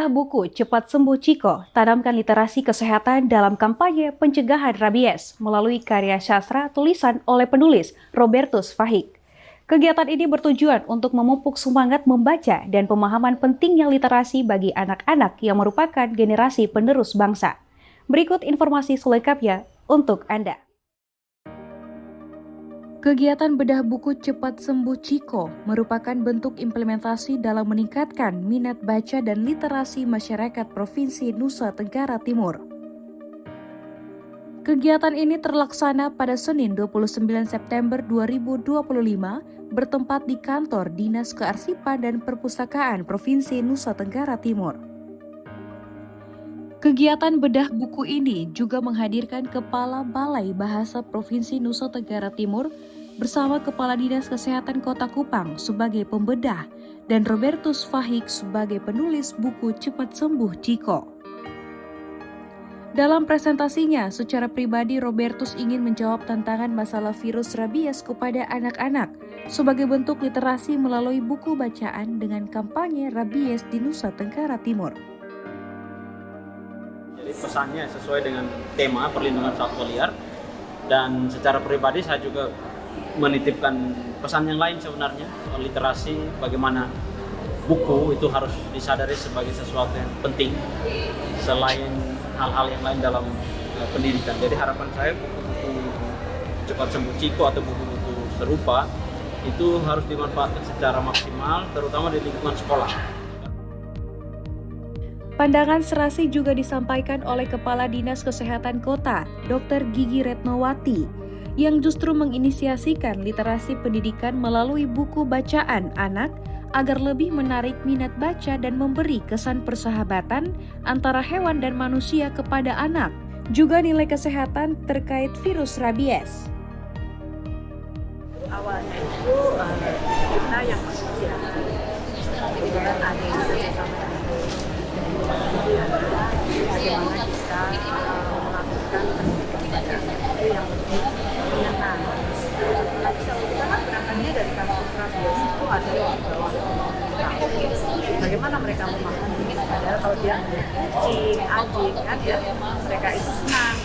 buku Cepat Sembuh Ciko, tanamkan literasi kesehatan dalam kampanye pencegahan rabies melalui karya sastra tulisan oleh penulis Robertus Fahik. Kegiatan ini bertujuan untuk memupuk semangat membaca dan pemahaman pentingnya literasi bagi anak-anak yang merupakan generasi penerus bangsa. Berikut informasi selengkapnya untuk Anda. Kegiatan bedah buku Cepat Sembuh Ciko merupakan bentuk implementasi dalam meningkatkan minat baca dan literasi masyarakat Provinsi Nusa Tenggara Timur. Kegiatan ini terlaksana pada Senin 29 September 2025 bertempat di kantor Dinas Kearsipan dan Perpustakaan Provinsi Nusa Tenggara Timur. Kegiatan bedah buku ini juga menghadirkan Kepala Balai Bahasa Provinsi Nusa Tenggara Timur bersama Kepala Dinas Kesehatan Kota Kupang sebagai pembedah dan Robertus Fahik sebagai penulis buku Cepat Sembuh Ciko. Dalam presentasinya, secara pribadi Robertus ingin menjawab tantangan masalah virus rabies kepada anak-anak sebagai bentuk literasi melalui buku bacaan dengan kampanye rabies di Nusa Tenggara Timur. Jadi pesannya sesuai dengan tema perlindungan satwa liar, dan secara pribadi saya juga menitipkan pesan yang lain sebenarnya, literasi, bagaimana buku itu harus disadari sebagai sesuatu yang penting selain hal-hal yang lain dalam pendidikan. Jadi harapan saya buku-buku Cepat Sembuh Ciko atau buku-buku serupa itu harus dimanfaatkan secara maksimal, terutama di lingkungan sekolah. Pandangan serasi juga disampaikan oleh Kepala Dinas Kesehatan Kota, Dr. Gigi Retnowati, yang justru menginisiasikan literasi pendidikan melalui buku bacaan anak agar lebih menarik minat baca dan memberi kesan persahabatan antara hewan dan manusia kepada anak, juga nilai kesehatan terkait virus rabies. Awalnya itu kita yang manusia, kebetulan ada yang bersama bagaimana kita melakukan pendidikan itu yang lebih menyenang. Tapi kalau kita kan berangkatnya dari kasus rabies itu ada yang di bawah umur. Bagaimana mereka memahami? Padahal kalau dia kucing, anjing kan ya, mereka itu senang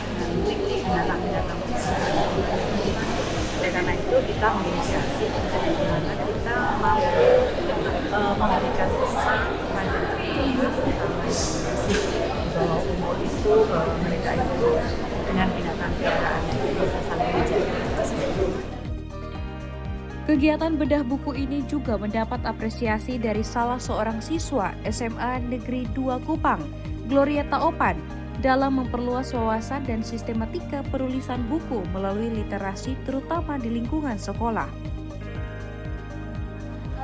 dengan binatang-binatang. Oleh karena itu kita menginisiasi bagaimana kita mampu memberikan pesan kepada bahwa umur itu, bahwa mereka itu dengan binatang peliharaannya itu bisa saling menjaga. Kegiatan bedah buku ini juga mendapat apresiasi dari salah seorang siswa SMA Negeri 2 Kupang, Glorieta Opan, dalam memperluas wawasan dan sistematika penulisan buku melalui literasi terutama di lingkungan sekolah.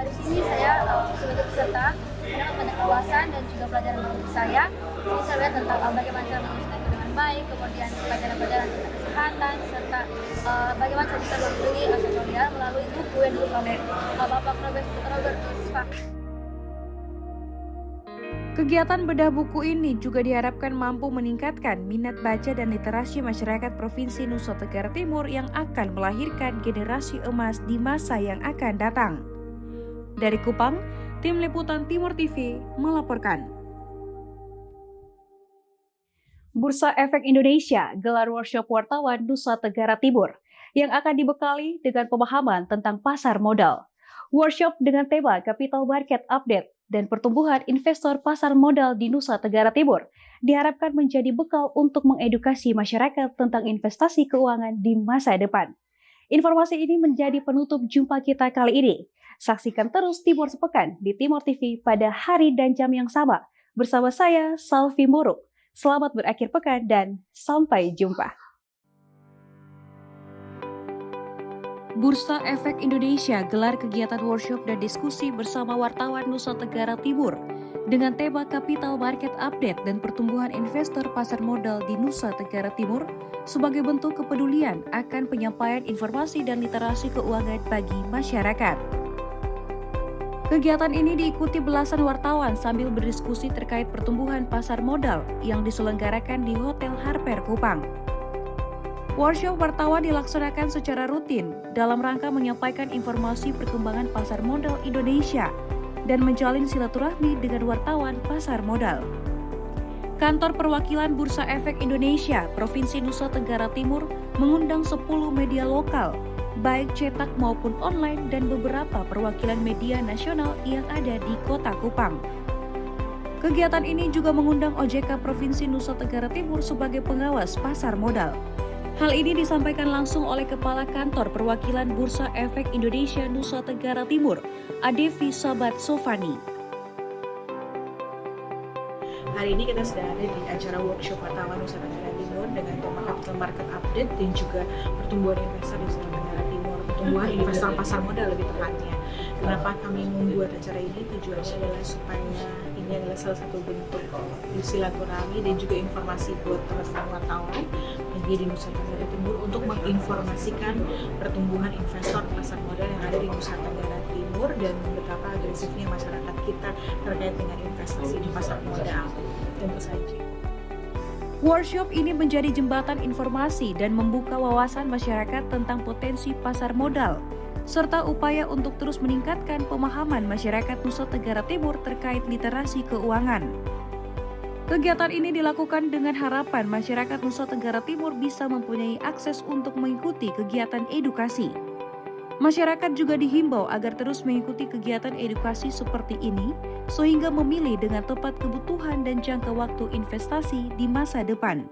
Di sini saya sebagai peserta sangat banyak wawasan dan juga pelajaran untuk saya. Ini saya lihat tentang bagaimana cara menuliskan itu dengan baik, kemudian pelajaran-pelajaran tentang kesehatan, serta bagaimana cara kita membeli tutorial melalui buku yang ditulis oleh Bapak Robertus Fahik. Kegiatan bedah buku ini juga diharapkan mampu meningkatkan minat baca dan literasi masyarakat Provinsi Nusa Tenggara Timur yang akan melahirkan generasi emas di masa yang akan datang. Dari Kupang, Tim Liputan Timur TV melaporkan. Bursa Efek Indonesia gelar workshop wartawan Nusa Tenggara Timur yang akan dibekali dengan pemahaman tentang pasar modal. Workshop dengan tema Capital Market Update dan pertumbuhan investor pasar modal di Nusa Tenggara Timur diharapkan menjadi bekal untuk mengedukasi masyarakat tentang investasi keuangan di masa depan. Informasi ini menjadi penutup jumpa kita kali ini. Saksikan terus Timur Sepekan di Timur TV pada hari dan jam yang sama. Bersama saya, Salvi Moruk. Selamat berakhir pekan dan sampai jumpa. Bursa Efek Indonesia gelar kegiatan workshop dan diskusi bersama wartawan Nusa Tenggara Timur dengan tema Capital Market Update dan pertumbuhan investor pasar modal di Nusa Tenggara Timur sebagai bentuk kepedulian akan penyampaian informasi dan literasi keuangan bagi masyarakat. Kegiatan ini diikuti belasan wartawan sambil berdiskusi terkait pertumbuhan pasar modal yang diselenggarakan di Hotel Harper Kupang. Workshop wartawan dilaksanakan secara rutin dalam rangka menyampaikan informasi perkembangan pasar modal Indonesia dan menjalin silaturahmi dengan wartawan pasar modal. Kantor Perwakilan Bursa Efek Indonesia Provinsi Nusa Tenggara Timur mengundang 10 media lokal, baik cetak maupun online, dan beberapa perwakilan media nasional yang ada di Kota Kupang. Kegiatan ini juga mengundang OJK Provinsi Nusa Tenggara Timur sebagai pengawas pasar modal. Hal ini disampaikan langsung oleh Kepala Kantor Perwakilan Bursa Efek Indonesia Nusa Tenggara Timur, Adevi Sabat Sofani. Hari ini kita sedang ada di acara workshop wartawan Nusa Tenggara Timur dengan tema Capital Market Update dan juga pertumbuhan investor di Nusa Tenggara Timur, pertumbuhan investor pasar modal lebih tepatnya. Kenapa kami membuat acara ini? Tujuannya adalah supaya ini adalah salah satu bentuk silaturahmi dan juga informasi buat teman-teman wartawan media di Nusa Tenggara Timur untuk menginformasikan pertumbuhan investor pasar modal yang ada di Nusa Tenggara Timur dan betapa agresifnya masyarakat kita terkait dengan investasi di pasar modal. Tentu saja. Workshop ini menjadi jembatan informasi dan membuka wawasan masyarakat tentang potensi pasar modal, serta upaya untuk terus meningkatkan pemahaman masyarakat Nusa Tenggara Timur terkait literasi keuangan. Kegiatan ini dilakukan dengan harapan masyarakat Nusa Tenggara Timur bisa mempunyai akses untuk mengikuti kegiatan edukasi. Masyarakat juga dihimbau agar terus mengikuti kegiatan edukasi seperti ini, sehingga memilih dengan tepat kebutuhan dan jangka waktu investasi di masa depan.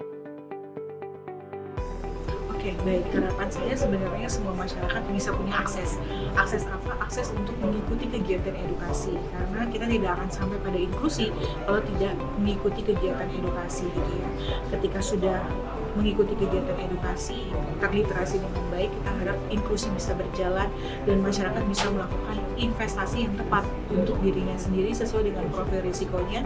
Oke, baik. Harapan saya sebenarnya semua masyarakat bisa punya akses. Akses apa? Akses untuk mengikuti kegiatan edukasi. Karena kita tidak akan sampai pada inklusi kalau tidak mengikuti kegiatan edukasi gitu ya. Ketika sudah mengikuti kegiatan edukasi, terliterasi dengan baik, kita harap inklusi bisa berjalan dan masyarakat bisa melakukan investasi yang tepat untuk dirinya sendiri sesuai dengan profil risikonya.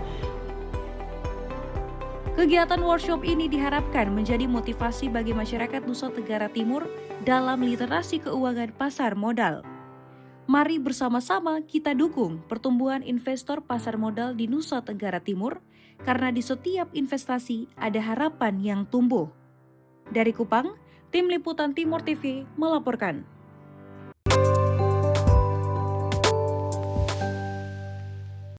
Kegiatan workshop ini diharapkan menjadi motivasi bagi masyarakat Nusa Tenggara Timur dalam literasi keuangan pasar modal. Mari bersama-sama kita dukung pertumbuhan investor pasar modal di Nusa Tenggara Timur, karena di setiap investasi ada harapan yang tumbuh. Dari Kupang, Tim Liputan Timur TV melaporkan.